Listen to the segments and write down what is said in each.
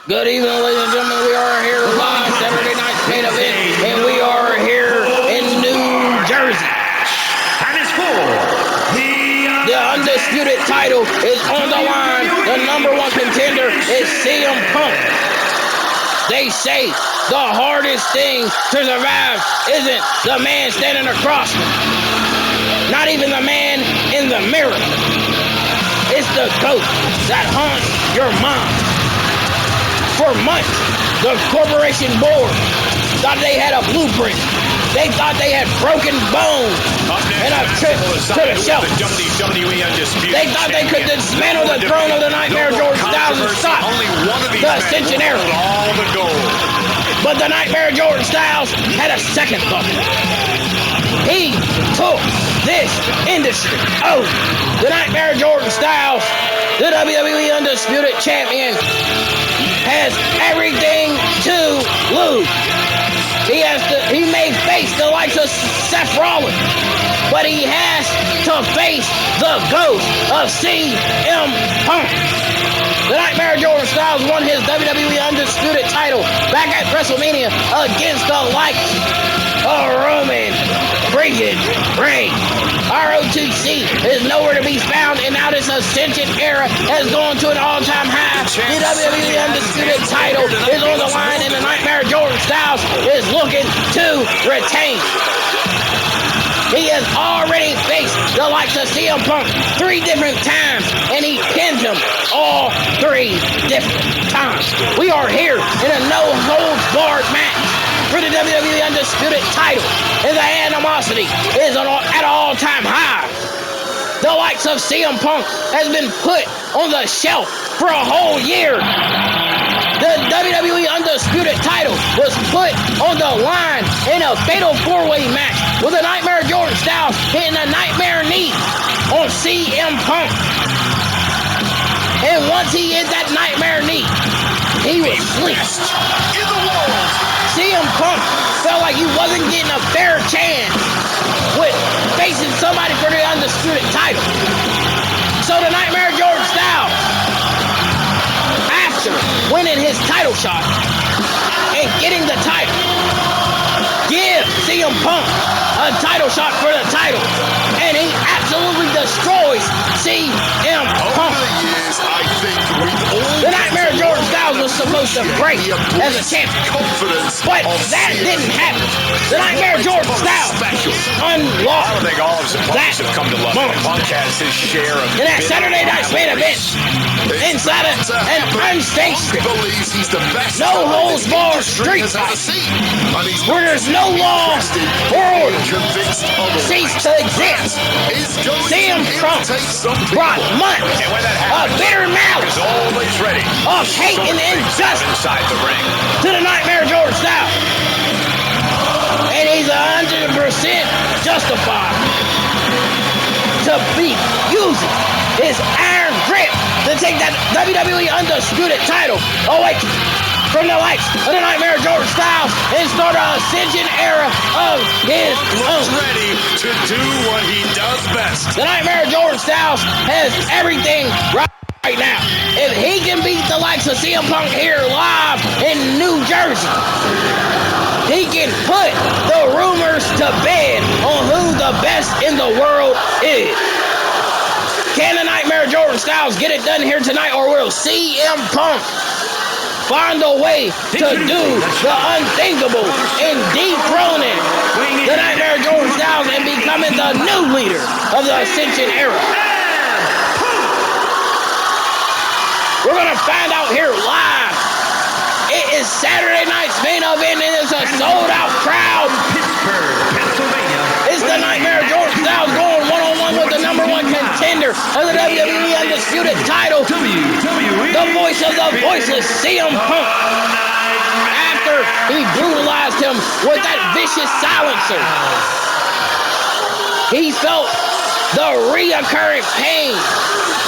Good evening, ladies and gentlemen. We are here live Saturday night's main event, and we are here in New Jersey. And it's for the undisputed title is on the line. The number one contender is CM Punk. They say the hardest thing to survive isn't the man standing across me, not even the man in the mirror. It's the ghost that haunts your mind. For months, the corporation board thought they had a blueprint. They thought they had broken bones and a trip to the shelf. They thought they could dismantle the throne of the Nightmare George Styles and stop the Ascension era. But the Nightmare George Styles had a second thought. He took this industry. Oh, the Nightmare George Styles, the WWE Undisputed Champion, has everything to lose. He may face the likes of Seth Rollins, but he has to face the ghost of CM Punk. The Nightmare George Styles won his WWE Undisputed title back at WrestleMania against the likes of Roman freaking Reigns. ROTC is nowhere to be found, and now this Ascension era has gone to an all-time high. The WWE Undisputed title is on the line, and the Nightmare George Styles is looking to retain. He has already faced the likes of CM Punk 3 different times, and he pinned him all 3 different times. We are here in a no-holds-barred match for the WWE Undisputed title, and the animosity is at an all-time high. The likes of CM Punk has been put on the shelf for a whole year. The WWE Undisputed title was put on the line in a fatal 4-way match with the Nightmare George Styles hitting a nightmare knee on CM Punk. And once he hit that nightmare knee, he was asleep. CM Punk felt like he wasn't getting a fair chance with facing somebody for the Undisputed title. So the Nightmare George Styles, after winning his title shot and getting the title, give CM Punk a title shot for the title, and he absolutely destroys CM Punk. The Nightmare George Styles was supposed to break as a champion, but that didn't happen. The Nightmare George Styles unlocked that moment. In that Saturday night's main event, inside an unstaged, no-holds-barred street fight, where there's no law or order cease to exist. CM Punk brought months of bitter malice, of hate and injustice to the Nightmare George Styles, and he's 100% justified to be using his iron grip to take that WWE Undisputed title away from the likes of the Nightmare George Styles and start an Ascension era of his own. Ready to do what he does best. The Nightmare George Styles has everything right now. If he can beat the likes of CM Punk here live in New Jersey, he can put the rumors to bed on who the best in the world is. Can the Nightmare George Styles get it done here tonight, or will CM Punk find a way to do the unthinkable in dethroning the Nightmare George Styles and becoming the new leader of the Ascension era? We're going to find out here live. It is Saturday night's main event, and it's a sold-out crowd. It's the Nightmare George Styles going one-on-one with the number one contender of the WWE Undisputed title, the voice of the Voiceless, CM Punk. After he brutalized him with that vicious silencer, he felt the reoccurring pain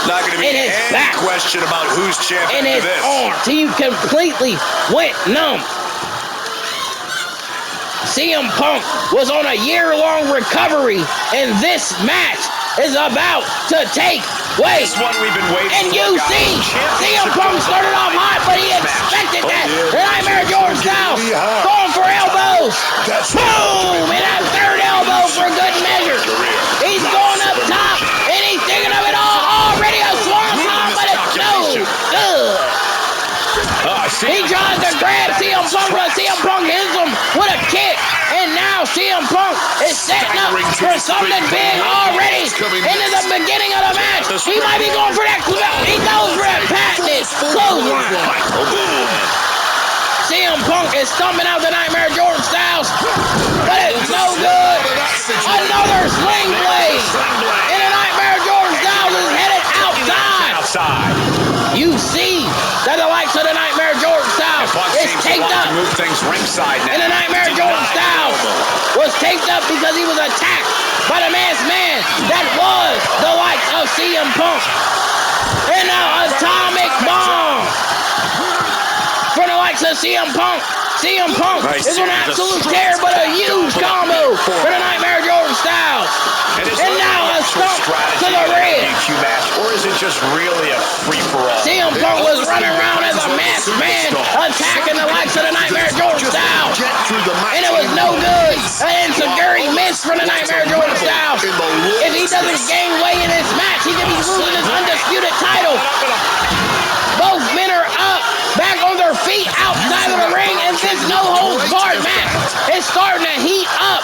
Not going to be in his any back, question about who's champion in his this. arm. He completely went numb. CM Punk was on a year-long recovery, and this match is about to take place. This one we've been waiting and for. you see, CM Punk started off hot, but he expected He tries to grab CM Punk, but CM Punk hits him with a kick. And now CM Punk is setting up for something big already into the beginning of the match. He might be going for that. He goes for that patented clothesline. CM Punk is stumping out the Nightmare Jordan Styles, but it's no good. Another sling blade. And the Nightmare Jordan Styles is headed outside. You see that the likes of the Nightmare Jordan Styles is taped up. And the Nightmare Jordan Styles was taped up because he was attacked by the masked man that was the likes of CM Punk. And now Atomic Bomb for the likes of CM Punk. CM Punk is an absolute tear, but a huge combo for the Nightmare Jordan Styles. And now a stomp to the red. Or is it just really a free-for-all? CM Punk was running around as a masked man, attacking the likes of the Nightmare Jordan Styles. And it was no good. An insecurity miss from the Nightmare Jordan Styles. If he doesn't gain weight in this match, he could be losing his undisputed title. Both men are up, back on their feet outside of the ring, and this no-holds-barred match is starting to heat up.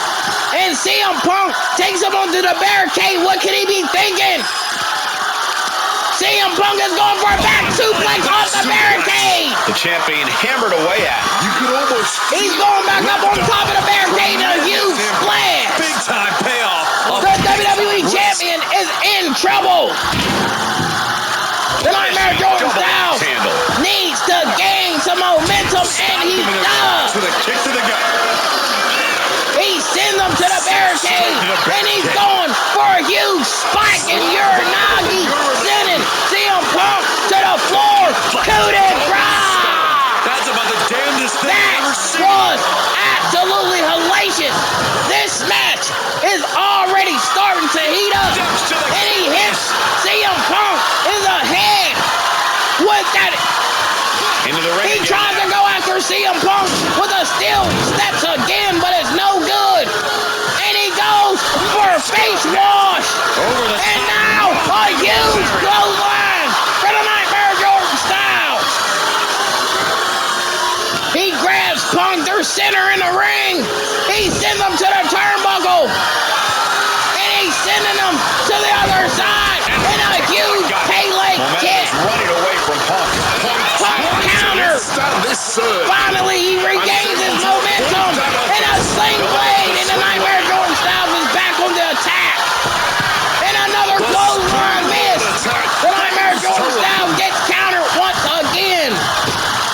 And CM Punk takes him onto the barricade. What could he be thinking? CM Punk is going for a back suplex off the barricade. The champion hammered away at it. You could almost. He's going back up on top of the barricade in a huge splash. Big time payoff. The WWE champion is in trouble. The Nightmare Jordan Styles needs to gain some momentum, and he does. To the kick to the gut. He sends him to the barricade, and he's going for a huge spike in Uranagi, sending CM Punk to the floor. Coup de grace. That's about the damnedest thing I've ever seen. That was absolutely hellacious. This match is already starting to heat up, and he hits CM Punk in the head with that. Into the ring. He tries to go after CM Punk with a steel steps again, but it's no good. And he goes for a face wash. And now a huge clothesline for the Nightmare Jordan Styles. He grabs Punk through center in the ring. He sends him to the turnbuckle. And he's sending him to the other side in a huge Pele kick. Running away from Punk. Punk counter. Finally, he regains his momentum. And a sling blade. And the Nightmare Jordan Styles is back on the attack. And another clothesline miss. The Nightmare Jordan Styles gets countered once again.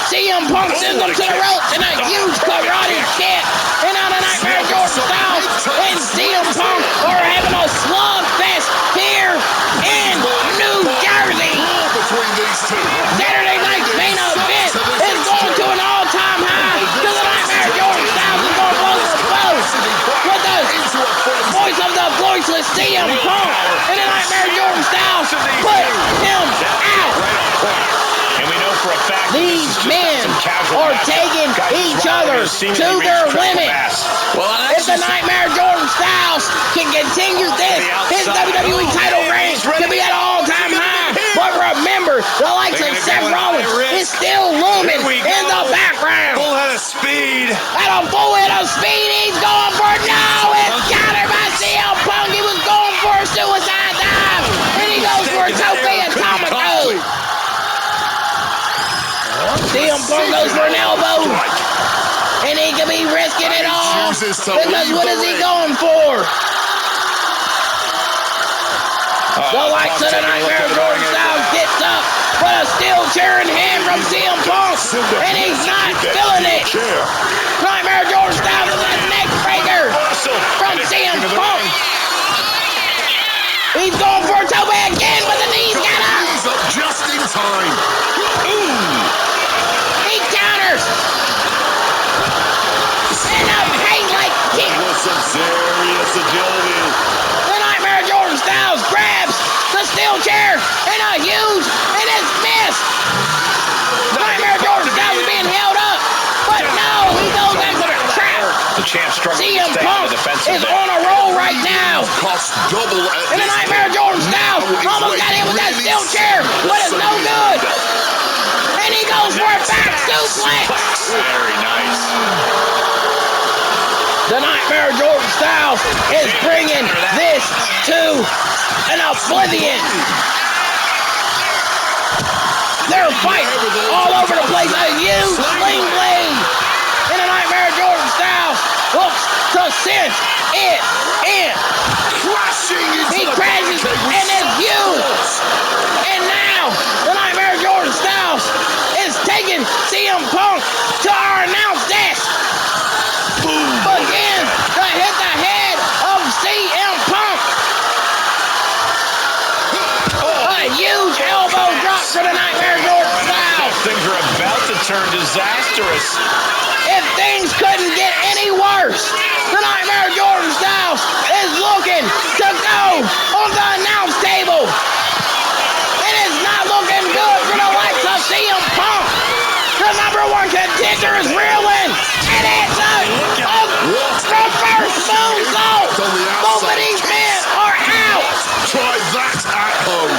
CM Punk sends him to the ropes in a huge karate kick. And now the Nightmare Jordan Styles and CM Punk are having a slugfest here in New Jersey. Saturday night's main event is going to an all-time high because the Nightmare Jordan Styles is going to blow for both with the voice of the voiceless CM Punk, and the Nightmare Jordan Styles put him out. And we know for a fact these men are taking each other to their limit. If the Nightmare Jordan Styles can continue this, his WWE title reign can be at an all-time high. But remember, the likes of Seth Rollins is still looming in the background. Full head of speed. At a full head of speed, he's going for it's countered by CM Punk. He was going for a suicide dive, and he goes for a tope atomico. CM Punk goes for an elbow, and he could be risking it all because what is he going for? The likes of the Nightmare Jordan Styles gets up, but a steel chair in hand from CM Punk, and he's not feeling it. Nightmare Jordan Styles is a neck breaker from CM Punk. He's going for a tope again, but the knees got up. He's up just in time. He counters. And a Pele kick. With some serious agility. The Nightmare Jordan Styles grabs the steel chair and a huge, and it's missed. Nightmare Jordan Styles is being held up, but no, he goes after the trap. The champ struggling CM to stay Punk on the defensive is there. on a roll right now. Cost double at And the Nightmare Jordan Styles almost got hit with that steel chair, but it's no good. And he goes for a back suplex. Very nice. The Nightmare Jordan Styles is bringing this to an oblivion. They're fighting all over the place. A huge sling blade. And the Nightmare Jordan Styles looks to cinch it in. He crashes and it's huge. And now the Nightmare Jordan Styles is taking CM Punk to our announce desk. Begins to hit the head of CM Punk. A huge elbow drop for the Nightmare Jordan Styles. Things are about to turn disastrous. If things couldn't get any worse, the Nightmare Jordan Styles is looking to go on the announce table. It is not looking good for the likes of CM Punk. The #1 contender is reeling, and it's a reverse moonsault. Both of these men are out. Try that at home.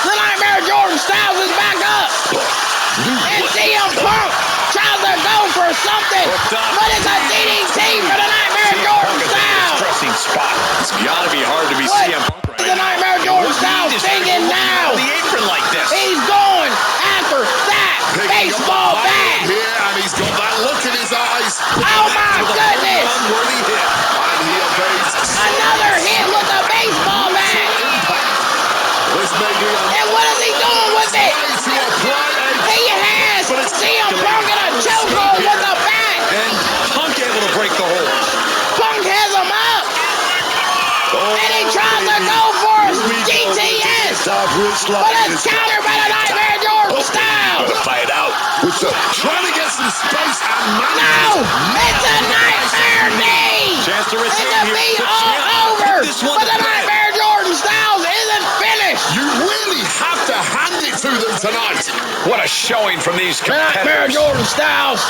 The Nightmare Jordan Styles is back up. And CM Punk tries to go for something, but it's a DDT for the Nightmare Jordan Styles. Stressing spot. It's gotta be hard to be What CM Punk right is the Nightmare Jordan Styles thinking now? The apron like this. He's going after that baseball bat. Here, and he's got that look in his eyes. Oh my goodness! Unworthy hit, and he evades. Another hit with the baseball bat. This may be a And what is he doing with it? way to apply a He has CM Punk in a chokehold with the bat. And Punk able to break the hold. Punk has him up. And he tries to go for his GTS. But it's countered by the Nightmare Jordan Styles. fight out with the trying to get some space and manage. No, it's a Nightmare knee. Chance to It's retain a here. beat The all champ over. put this one But to the bed. Nightmare Jordan Styles isn't finished. You really have to hand it to them tonight. What a showing from these The Nightmare competitors. Jordan Styles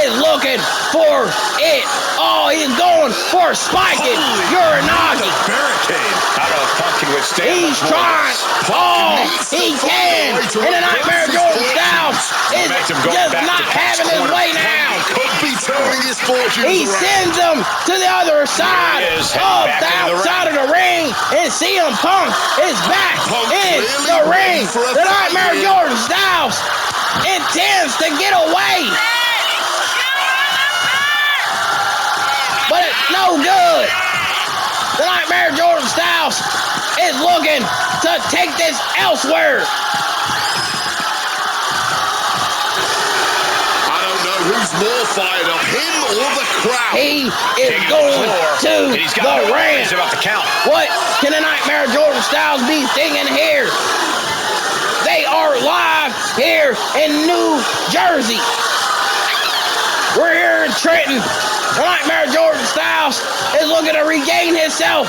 is looking for it. Oh, he's going for spiking Uranagi. Barricade. I don't know if Punk can withstand. He's much more. trying all he can. And the Nightmare Jordan Styles is just not having his way now. Could be turning his fortunes He around. sends him to the other side He is of heading the back into the outside of the ring. And CM Punk is back Punk in really the ring. ready for a The fight Nightmare here. Jordan Styles intends to get away. But it's no good. The Nightmare Jordan Styles is looking to take this elsewhere. I don't know who's more fired up, him or the crowd. He is going to He's got the no ring. worries about the count. What can the Nightmare Jordan Styles be thinking here? They are live here in New Jersey. We're here in Trenton. The Nightmare Jordan Styles is looking to regain himself.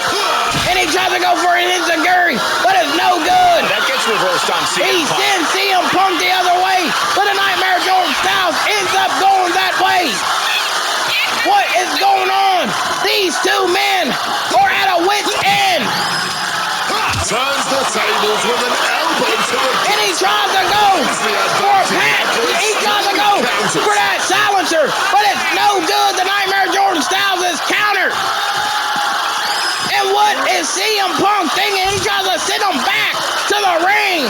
And he tries to go for an enziguri, but it's no good. That gets reversed on He CM Punk. sends CM Punk the other way, but the Nightmare Jordan Styles ends up going that way. What is going on? These two men are at a wit's end. Turns the tables with an elbow to the And he tries to go for a pat. He tries to go for that silencer, but it's no good. The Nightmare Jordan Styles is countered. And what is CM Punk thinking? He tries to send him back to the ring.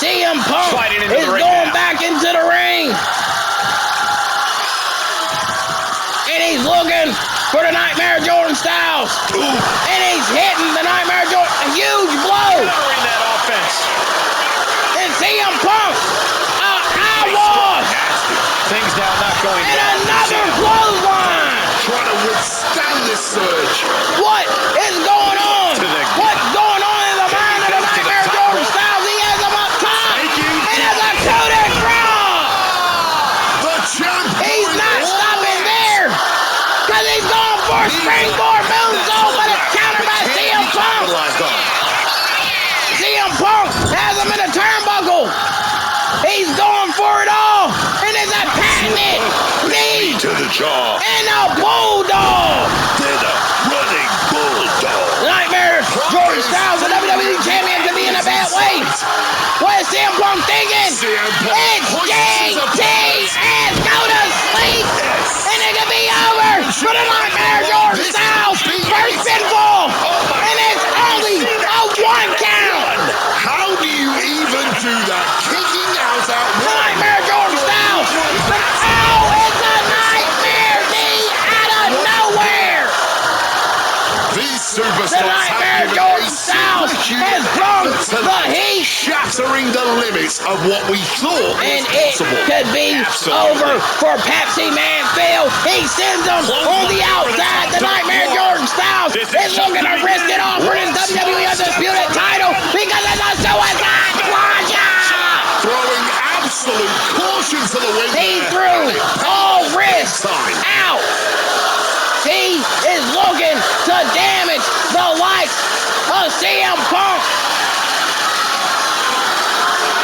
CM Punk Sliding into is the ring going now. back into the ring. And he's looking for the Nightmare Jordan Styles. And he's hitting the Nightmare Jordan. A huge blow. Countering that offense. And CM Punk, eye wash. Things now not going And well. another clothesline. trying to withstand this surge. What is going on? What's going on in the mind of the Nightmare Jordan Styles? He has him up top. And it's a coup de grace. The champ. He's not stopping there. Because he's going for a springboard moonsault, but it's countered by CM Punk. CM Punk has him in a turnbuckle. He's going for it all. And it's a patented knee To the jaw. and a bulldog. Then a running bulldog. Nightmare Jordan Styles, the WWE champion, to be in a bad way. What is CM Punk thinking? CM Punk It's hoists his GTS. Go to sleep. And it could be over for the Nightmare Jordan Styles. First pinfall. And it's only a 1 count. How do you even do that? Kicking out at The one. Nightmare Jordan Styles. Oh, it's a nightmare knee out of nowhere. These The superstars have Nightmare given Jordan a Styles superhuman has brung effort the tonight, heat. shattering the limits of what we thought And was it possible. could be over for Pepsi Man Phil. He sends him on the outside. The Nightmare Jordan Styles is looking to risk it all for his WWE Undisputed title because it's a suicide plunge. Throwing absolute caution to the wind. He there. threw And it paid all off risks big time. out. He is looking to damage the likes of CM Punk.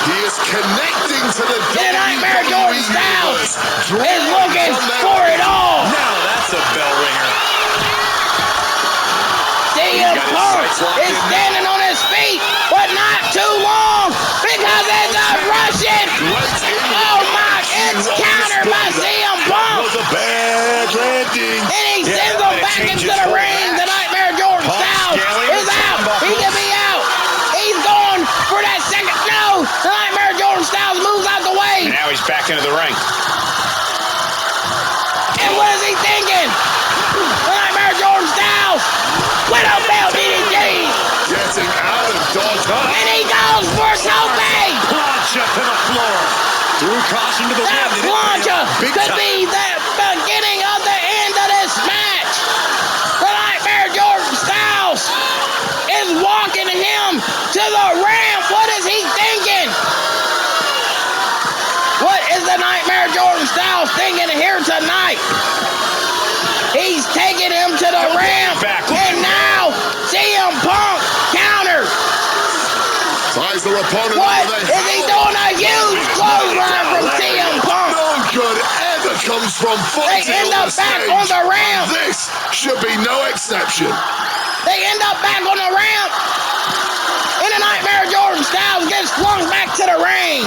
He is connecting to the And Nightmare WWE Jordan Styles universe, is looking drawing from their for it all. Now that's a bell ringer. CM got his Punk sights locked is in now. standing on his feet, but not too long because it's a Russian. Oh my, it's countered by CM Punk. Was a bad landing. And he Yeah, sends that him might back have changed into his the whole ring. The match. Nightmare Jordan Punk Styles scaling is the out. He turnbuckles. can be out. He's going for that second. No, the Nightmare Jordan Styles moves out the way. Now he's back into the ring. And what is he thinking? The Nightmare Jordan Styles with a bell DDT. Getting out of dodge. And he goes for Tope. Plancha to the floor. Threw caution to the That wind. plancha Big could time. be the beginning of the end of this match. The Nightmare Jordan Styles is walking him to the ramp. What is he thinking? What is the Nightmare Jordan Styles thinking here tonight? He's taking him to the ramp. And now CM Punk counters. Tries their opponent. What over is the he helmet. doing? A huge clothesline from CM Punk. No good ever comes from They fighting end on up the back stage. on the ramp. This should be no exception. They end up back on the ramp. And the Nightmare Jordan Styles gets flung back to the ring.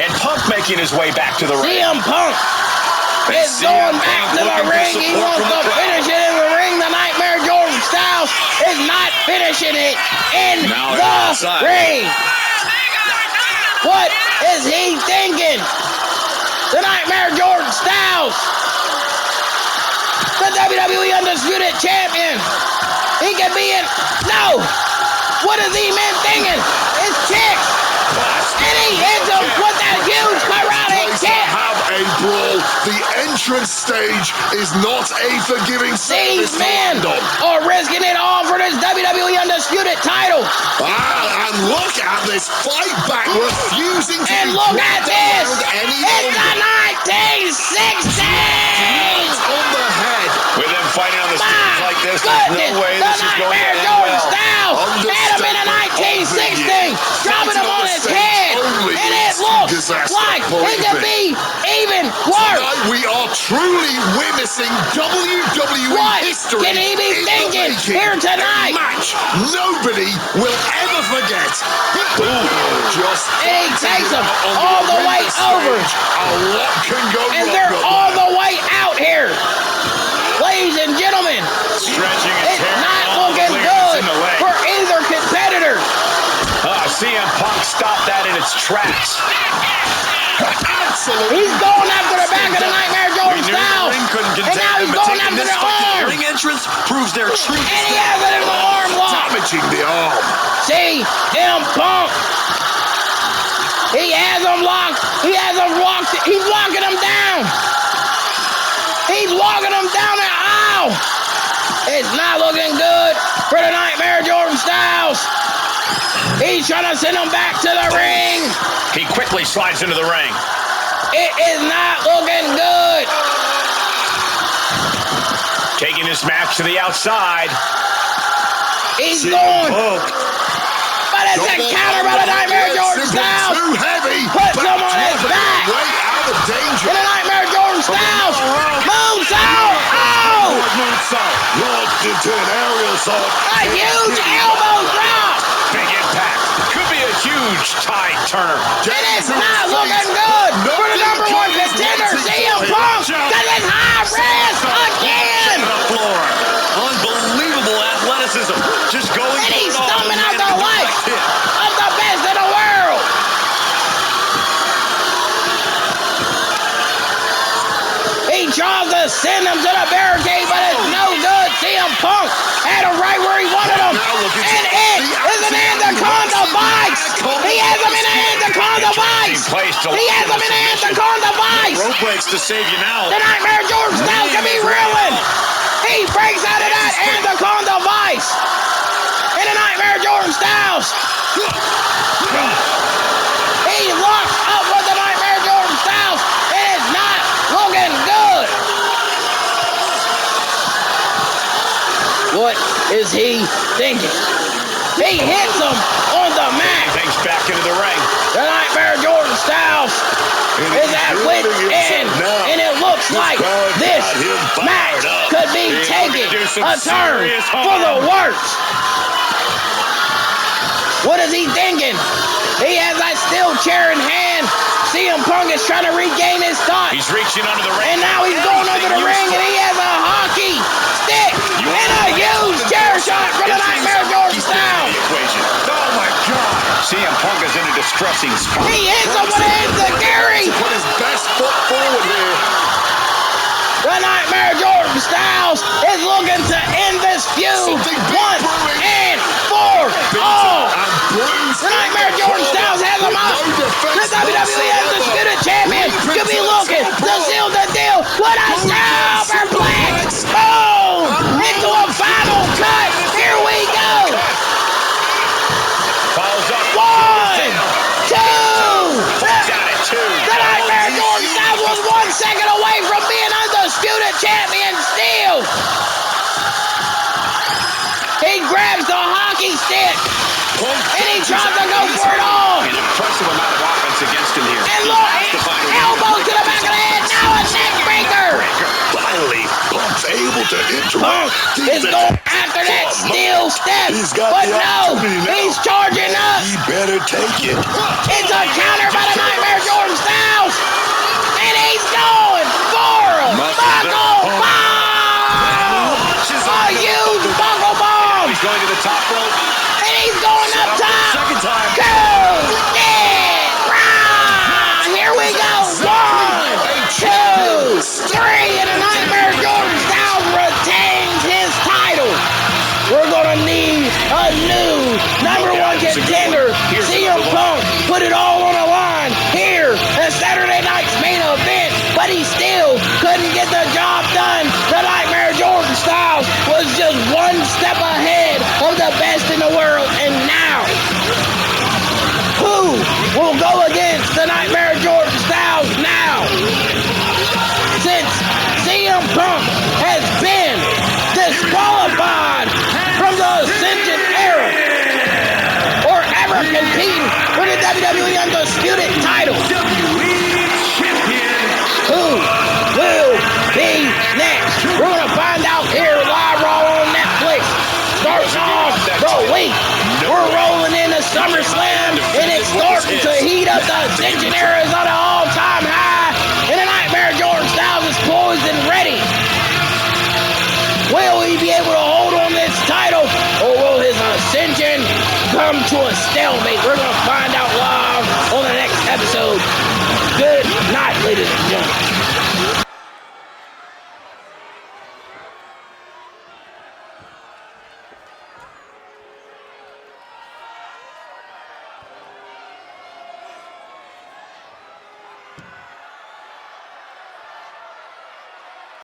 And Punk making his way back to the ring. CM Punk is going back to the ring. He wants to finish it in the ring. The Nightmare Jordan Styles is not finishing it in Now the outside. ring. What is he thinking? The Nightmare Jordan Styles, the WWE Undisputed Champion. He could be in. No! What is he man thinking? It's kicks. And he hits him with that huge karate Place to kick. have a brawl. The entrance stage is not a forgiving surface These to men land on. are risking it all for this WWE Undisputed title. And look at this fight back, refusing to And be look at dragged this. around any It's the longer. 1960s. On the head. With them fighting on the My stage like this, there's goodness, no way the this is going to Nightmare end Jordan well. Styles had him in a 1960, dropping him on his head, and it looks like it could be even worse. Tonight we are truly witnessing WWE What history. can he be in the thinking making. here tonight? A match nobody will ever forget. Just And he takes him on all the way arena over. stage. A lot can go And wrong. they're up all there. the way out here. Ladies and gentlemen, Stretching and it's tearing not all the looking ligaments good in the leg. for either competitor. CM Punk stopped that in its tracks. Absolutely. He's going after the back of the Nightmare Jordan Styles. And now he's going after the arm. ring entrance proves their true And he has it in the arm lock. Damaging the arm. CM Punk. He has him locked. He has him locked. He's locking him down. He's locking him down. And ow! It's not looking good for the Nightmare Jordan Styles. He's trying to send him back to the ring. He quickly slides into the ring. It is not looking good. Taking this match to the outside. He's going. But it's a counter by the Nightmare Jordan Styles. Too heavy. Puts him on his back. Way out of danger. And the Nightmare Jordan Styles. Moonsault. Oh! Moonsault. Launched into an aerial assault. A huge elbow drop. Big huge tide turner. And it's not looking good for the number one contender, CM Punk, because it's high risk again. The floor. Unbelievable athleticism. Just going And for he's it all. stomping out the Landing life direct hit. of the best in the world. He tries to send him to the barricade, but it's no good. CM Punk had him right where he wanted him. And it is an Anaconda Vice. He has him in an Anaconda Vice. He has him in an Anaconda Vice. Rope breaks to save you now. The Nightmare Jordan Styles can be reeling. He breaks out of that Anaconda Vice. And the Nightmare Jordan Styles. He locks up with the Nightmare Jordan Styles. And it's not looking good. What is he thinking? He hits him on the mat. Things back into the ring. The Nightmare Jordan Styles is at wit's end, and it looks like this match could be taking a turn for the worse. What is he thinking? He has that steel chair in hand. CM Punk is trying to regain his thought. He's reaching under the ring. And now he's going under the ring, and he has a hockey stick and a huge chair shot from the Nightmare Jordan Styles. Oh my God! CM Punk is in a distressing spot. He hits him with an enziguri. Put his best foot forward here. The Nightmare Jordan Styles is looking to end this feud once and for all. The Nightmare Jordan Styles has him up. The WWE Undisputed Champion could be looking to seal the deal with a superplex. Boom! Into a final cut. Here we go. Follows up. 1, 2. Got it, 2. The Nightmare Jordan Styles was 1 second away from being Undisputed Champion still. He grabs the hockey stick and he tries to go for it all. An impressive amount of offense against him here. And look, elbow to the back of the head, now a neck breaker. Finally, Punk's able to interrupt. Punk is going after that steel step, but no, he's charging up. He better take it. It's a counter by the Nightmare Jordan Styles, and he's going for a buckle bomb. A huge buckle bomb. He's going to the top rope. And he's going up top. Second time. 2, here we go. 1, 2, 3, and the Nightmare Jordan Styles retains his title. We're gonna need a new number one contender. CM Punk put it all on the line here at Saturday night's main event, but he still couldn't get the job done. The Nightmare Jordan Styles was just 1 step ahead of the best in the world, and now who will go against the Nightmare Jordan Styles now? Since CM Punk has been disqualified from the Ascension era or ever competing for the WWE Undisputed title. Who will be next? We're going to find out here live Raw on Netflix. Starts off the week. We're rolling into SummerSlam, and it's starting to heat up. The Ascension era is on an all-time high, and the Nightmare Jordan Styles is poised and ready. Will he be able to hold on this title, or will his ascension come to a stalemate? We're going to find out live on the next episode. Good night, ladies and gentlemen.